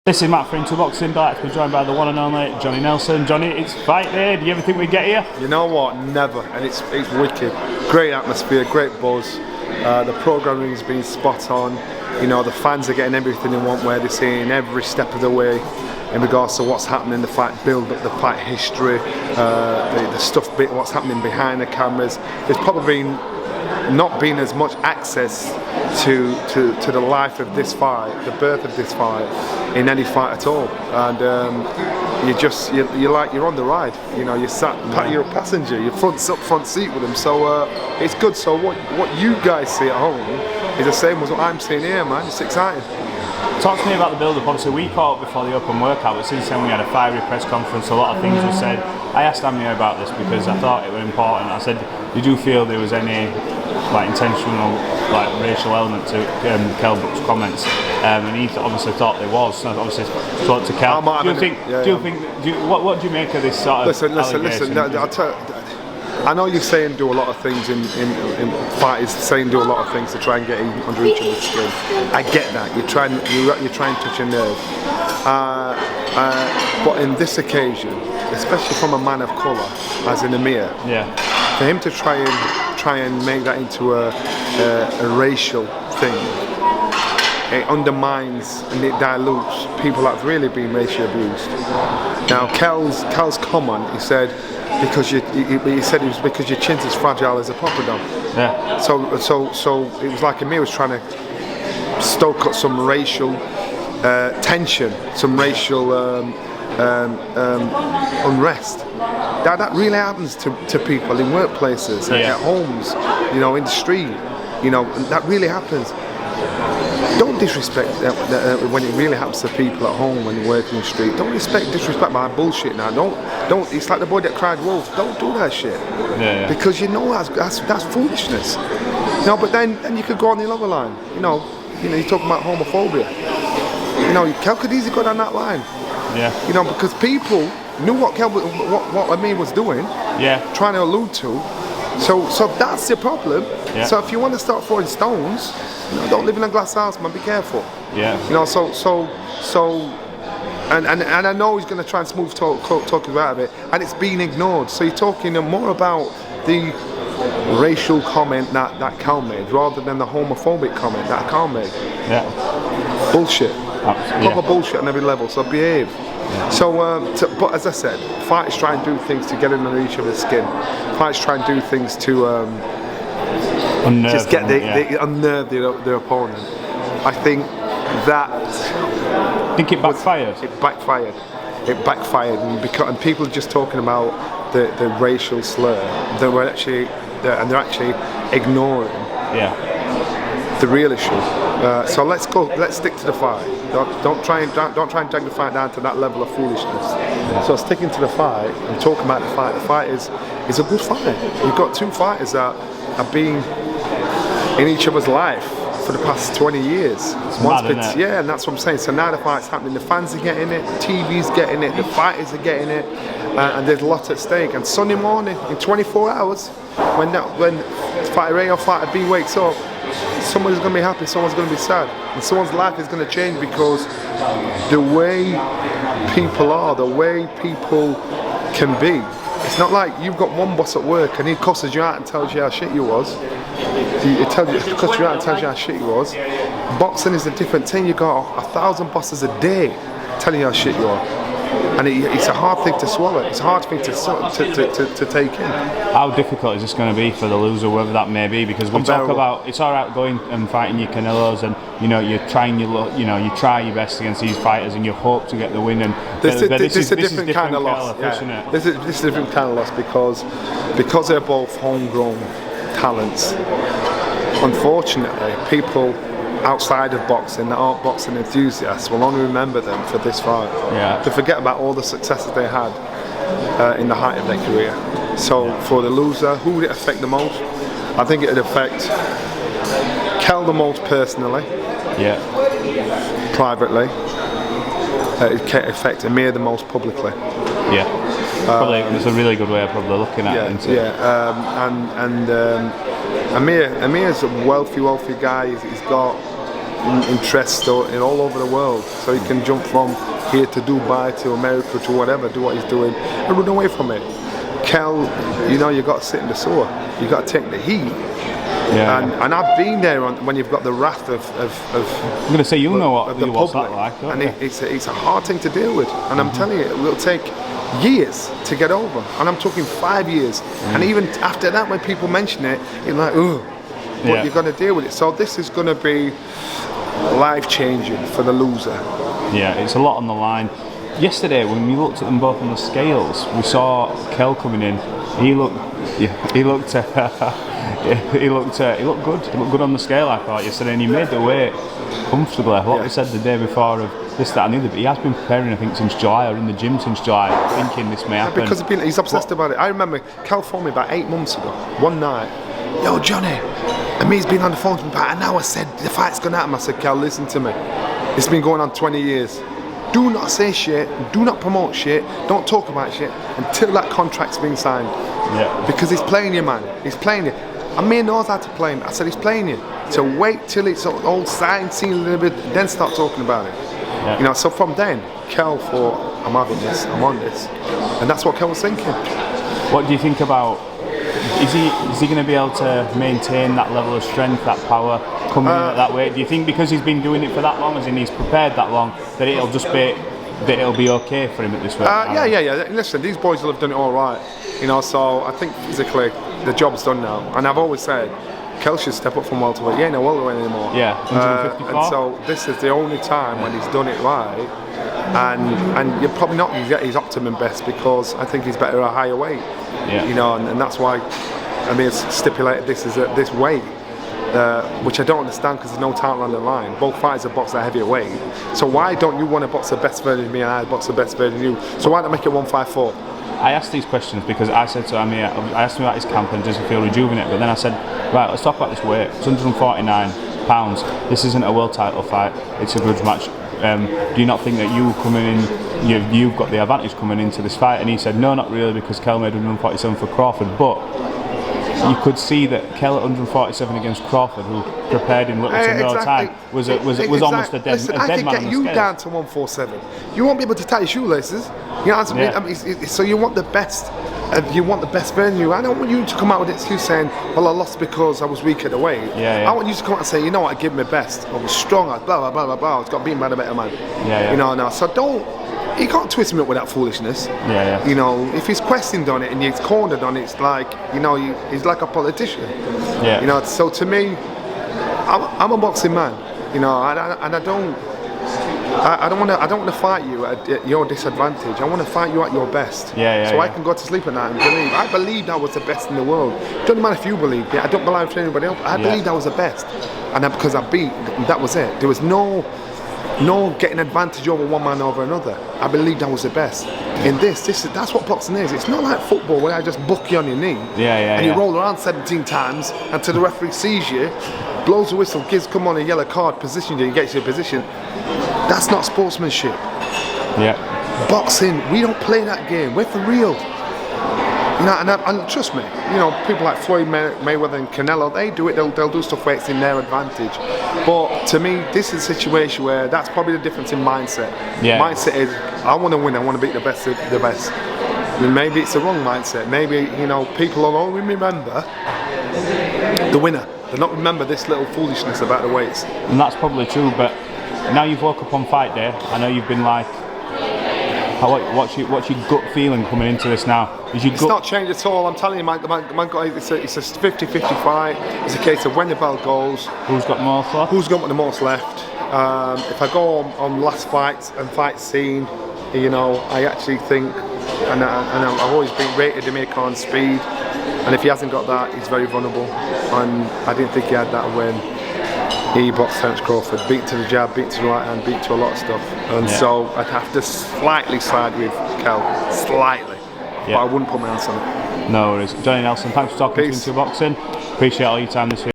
This is Matt for Into Boxing. Delighted to be joined by the one and only Johnny Nelson. Johnny, it's fight day. Do you ever think we'd get here? You know what? Never. And it's wicked. Great atmosphere, great buzz. The programming's been spot on. You know, the fans are getting everything they want, where they're seeing every step of the way in regards to what's happening, the fight build up, the fight history, the stuff, what's happening behind the cameras. There's probably not been as much access to the life of this fight, the birth of this fight, in any fight at all. And you're like you're on the ride. You know, you're a passenger, you're front seat with them. So it's good. So what you guys see at home is the same as what I'm seeing here, man. It's exciting. Talk to me about the build-up. Obviously, we caught up before the open workout, but since then we had a fiery press conference. A lot of things were said. I asked Amir about this because I thought it was important. I said, did you feel there was any intentional racial element to Kell Brook's comments? And he obviously thought there was. So obviously spoke to Kell. What do you make of this sort of Listen. I know you're saying do a lot of things in fighters saying do a lot of things to try and get under each other's skin. I get that. You're trying to touch a nerve. But in this occasion, especially from a man of colour, as in Amir, for him to try and make that into a racial thing, it undermines and it dilutes people that have really been racially abused. Now, Kell's comment, he said, because it was because your chin's as fragile as a poppadom. Yeah. So it was like Amir was trying to stoke up some racial tension, some racial unrest. That really happens to people in workplaces, at homes, you know, in the street. You know, that really happens. Don't disrespect when it really happens to people at home when you work in the street. Don't disrespect my bullshit now. Don't. It's like the boy that cried wolf. Don't do that shit. Because you know that's foolishness. You know, but then you could go on the other line. You know, you're talking about homophobia. You know, Kell could easily go down that line. Yeah. You know, because people knew what Amir was doing. Yeah. Trying to allude to. So that's the problem. Yeah. So if you want to start throwing stones, don't live in a glass house, man. Be careful. Yeah. You know. And I know he's going to try and smooth talk you out of it, and it's being ignored. So you're talking more about the racial comment that Kell made, rather than the homophobic comment that Kell made. Yeah. Bullshit. Proper bullshit on every level. So behave. Yeah. So, but as I said, fighters try and do things to get under each other's skin. Fighters try and do things to just get unnerve their opponent. I think it backfired. It backfired, and people are just talking about the racial slur. They're actually ignoring the real issue. So let's stick to the fight. Don't try and drag the fight down to that level of foolishness. So sticking to the fight and talking about the fight. The fight is a good fight. You've got two fighters that have been in each other's life for the past 20 years. And that's what I'm saying. So now the fight's happening. The fans are getting it. The TV's getting it. The fighters are getting it. And there's a lot at stake. And Sunday morning, in 24 hours, when fighter A or fighter B wakes up, someone's going to be happy, someone's going to be sad, and someone's life is going to change, because the way people are, the way people can be, it's not like you've got one boss at work and he cusses you out and tells you how shit you was. Cusses you out and tells you how shit you was. Boxing is a different thing. You got 1,000 bosses a day telling you how shit you are. And it's a hard thing to swallow. It's a hard thing to take in. How difficult is this going to be for the loser, whether that may be? Because we talk about it's all right going and fighting your Canelos, and you try your best against these fighters, and you hope to get the win. And this is a different kind of loss. This is a different kind of loss because they're both homegrown talents. Unfortunately, people outside of boxing that aren't boxing enthusiasts will only remember them for this fight. To forget about all the successes they had in the height of their career. So for the loser, who would it affect the most? I think it would affect Kell the most personally. Privately. It can affect Amir the most publicly. Probably it's a really good way of probably looking at it. Amir's a wealthy guy. He's got interests in all over the world. So he can jump from here to Dubai to America to whatever, do what he's doing, and run away from it. Kell, you know, you got to sit in the sewer. You got to take the heat. Yeah. And I've been there when you've got the wrath of I'm going to say, you know what's that like, and it's a hard thing to deal with. And I'm telling you, it will take years to get over. And I'm talking 5 years. And even after that, when people mention it, you're like, ugh. But you're going to deal with it. So this is going to be life-changing for the loser. Yeah, it's a lot on the line. Yesterday, when we looked at them both on the scales, we saw Kell coming in. He looked good. He looked good on the scale, I thought, yesterday, and he made the weight comfortably. What we said the day before of this, that, and the other, but he has been preparing, I think, since July, or in the gym since July, thinking this may happen. Because he's obsessed about it. I remember Kell phoned me about 8 months ago, one night. Yo, Johnny, Amir's been on the phone for about an hour. Said the fight's gonna happen. I said, Kell, listen to me. It's been going on 20 years. Do not say shit. Do not promote shit. Don't talk about shit until that contract's been signed. Yeah. Because he's playing you, man. He's playing you. Amir knows how to play him. I said he's playing you. So wait till it's all signed, seen a little bit, then start talking about it. Yeah. You know. So from then, Kell thought, I'm having this. I'm on this, and that's what Kell was thinking. What do you think about? Is he going to be able to maintain that level of strength, that power, coming in at that weight? Do you think because he's been doing it for that long, as in he's prepared that long, that it'll be okay for him at this weight? Yeah. Listen, these boys will have done it all right. You know, so I think physically the job's done now. And I've always said, Kell should step up from welterweight. He ain't no welterweight anymore. Yeah, 154. And so this is the only time when he's done it right. And you're probably not going to get his optimum best, because I think he's better at a higher weight. Yeah. You know, and that's why Amir's stipulated this is at this weight, which I don't understand, because there's no title on the line. Both fighters have boxed at heavier weight. So why don't you want to box the best version of me and I box the best version of you? So why not make it 154? I asked these questions because I said to Amir, I asked him about his camp and does he feel rejuvenated, but then I said, right, let's talk about this weight. It's 149 pounds. This isn't a world title fight, it's a grudge match. Do you not think that you coming in, you've got the advantage coming into this fight? And he said, no, not really, because Kell made 147 for Crawford, but you could see that Kell at 147 against Crawford, who prepared in little to no time, was almost a dead man on the scale. I can get you down to 147. You won't be able to tie your shoelaces. You know what I mean? So you want the best. You want the best version of you. I don't want you to come out with an excuse saying, well, I lost because I was weak at the weight. I want you to come out and say, you know what, I give my best. I was strong, blah, blah, blah, blah, blah. I was got beaten by the better man. You know, now. So you can't twist me up with that foolishness. You know, if he's questioned on it and he's cornered on it, it's like, you know, he's like a politician. You know, so to me, I'm a boxing man. You know, and I don't want to fight you at your disadvantage. I want to fight you at your best. I can go to sleep at night and believe. I believed I was the best in the world. Doesn't matter if you believe it. I don't believe for anybody else. I believed I was the best, and because I beat, that was it. There was no getting advantage over one man over another. I believed I was the best. In that's what boxing is. It's not like football where I just book you on your knee and you roll around 17 times until the referee sees you, blows the whistle, come on a yellow card, positions you, and gets you a position. That's not sportsmanship. Boxing, we don't play that game. We're for real. You know, and trust me, you know, people like Floyd Mayweather and Canelo, they do it. They'll do stuff where it's in their advantage. But to me, this is a situation where that's probably the difference in mindset. Mindset is, I want to win. I want to beat the best of the best. And maybe it's the wrong mindset. Maybe, you know, people will only remember the winner. They'll not remember this little foolishness about the weights. And that's probably true. But now you've woke up on fight day. I know you've been like, what's your gut feeling coming into this now? It's not changed at all. I'm telling you, man, it's a 50-50 fight. It's a case of when the bell goes, who's got the most left? Who's got the most left? If I go on last fights and fight scene, you know, I actually think, and I've always been rated Amir Khans' speed, and if he hasn't got that, he's very vulnerable. And I didn't think he had that when he boxed Terence Crawford. Beat to the jab, beat to the right hand, beat to a lot of stuff. And so I'd have to slightly side with Kell, slightly. But I wouldn't put my hands on it. No worries. Johnny Nelson, thanks for talking to Boxing. Appreciate all your time this week.